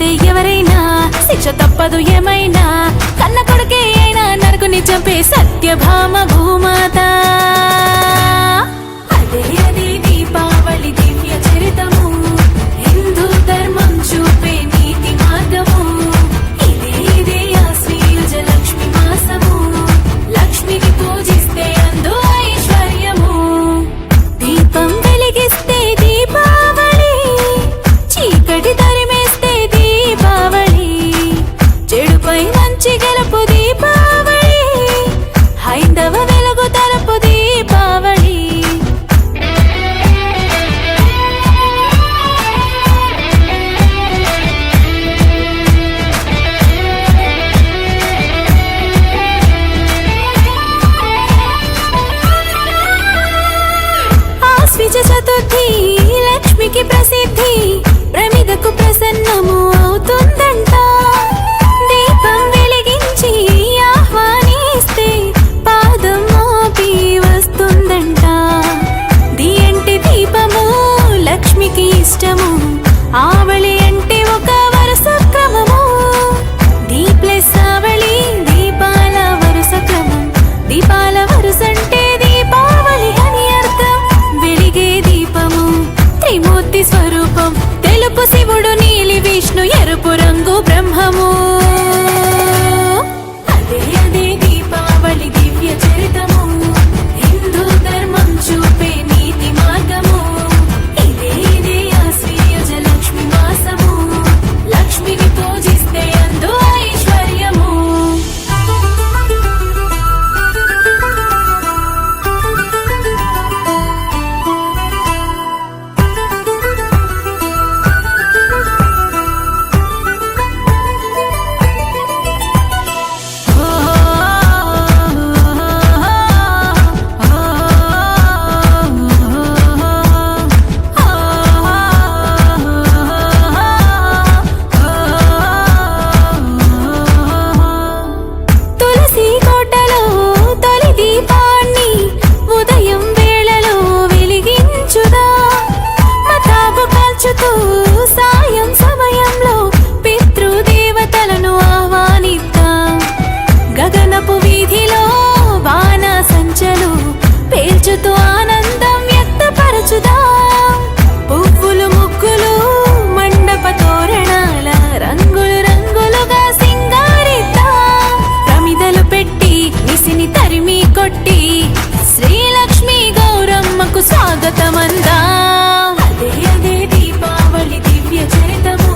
చేస్తే ఎవరైనా శిక్ష తప్పదు ఏమైనా, కన్న కొడుకే అయినా నరకుని చంపే సత్యభామ భూమాత. అదే అదే దీపావళి దివ్య చరితము, హిందూ ధర్మం చూపే నీతి మార్గము. ఇదే ఇదే ఆశ్వయుజ లక్ష్మి మాసము, లక్ష్మిని పూజిస్తే అందు ఐశ్వర్యము. దీపం వెలిగిస్తే దీపావళి, చీకటి తరిమేస్తే దీపావళి, చెడుపై మంచి గెలుపు దీపావళి, హైందవ వెలుగు తరపు దీపావళి. ఆశ్విజ చతుర్థి లక్ష్మికి ప్రసిద్ధి, ప్రమిదకు ప్రసన్నము అవుతుందంట. దీపం వెలిగించి ఆహ్వానిస్తే పాదం మోపి వస్తుందంట. దియంటి దీపము లక్ష్మికి ఇష్టము, ఆవళి అంటే ఒక వరుస క్రమము. దీప్లెస్ ఆవళి దీపాల వరుస క్రమం, దీపాల వరుసంటే దీపావళి అని అర్థం. వెలిగే దీపము త్రిమూర్తి స్వరూపం, తెలుపు శివుడు, నీలి విష్ణు, ఎరుపు రంగు బ్రహ్మము. అదే అదే దీపావళి దివ్య చరితము, హిందూ ధర్మం చూపే నీతి మార్గము. ఇదే ఇదే ఆశ్వయుజ లక్ష్మి మాసము, లక్ష్మిని పూజిస్తే అందు ఐశ్వర్యము. తులసి కోటలో తొలి దీపాన్ని ఉదయం వేళలో వెలిగించుదా. మతాబు కాల్చుతూ సాయం సమయంలో పితృదేవతలను ఆహ్వానిద్దాం. గగనపు వీధిలో బాణ సంచలు పేల్చుతూ ఆనందం వ్యక్తపరచుదాం. పువ్వులు ముగ్గులు మండప తోరణాల రంగులు రంగులుగా సింగారిద్దాం. ప్రమిదలు పెట్టి నిసిని తరిమి కొట్టి శ్రీలక్ష్మి గౌరమ్మకు స్వాగతమందాం. అదే అదే దీపావళి దివ్య చరితము,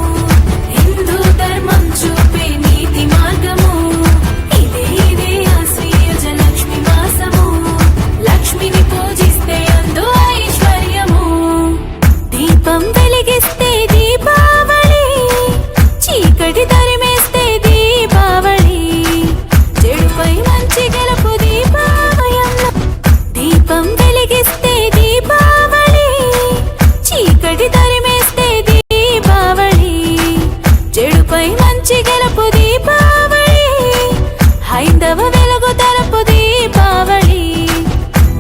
హిందూ ధర్మం చూపే నీతి మార్గము. ఇదే ఇదే ఆశ్వయుజ లక్ష్మి మాసము, లక్ష్మిని పూజిస్తే అందు ఐశ్వర్యము. దీపం వెలిగిస్తే దీపావళి, చీకటి తరిమేస్తే దీపావళి, చెడుపై మంచి గెలుపు దీపావళిలో. దీపం వెలిగిస్తే దీపావళి, చీకటి తరిమేస్తే దీపావళి, చెడుపై మంచి గెలుపు దీపావళి, హైందవ వెలుగు తరపు దీపావళి.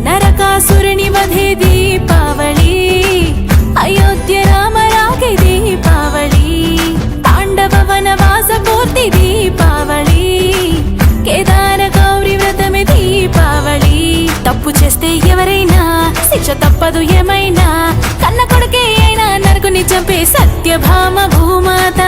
నరకాసురుని వధే దీపావళి, అయోధ్య రామరాగే దీపావళి, పాండవ వనవాస పూర్తి దీపావళి, కేదార గౌరి వ్రతమే దీపావళి. తప్పు చేస్తే ఎవరైనా శిక్ష తప్పదు ఏమైనా, కన్న కొడుకే అయినా నరకుని చంపే సత్యభామ భూమాత.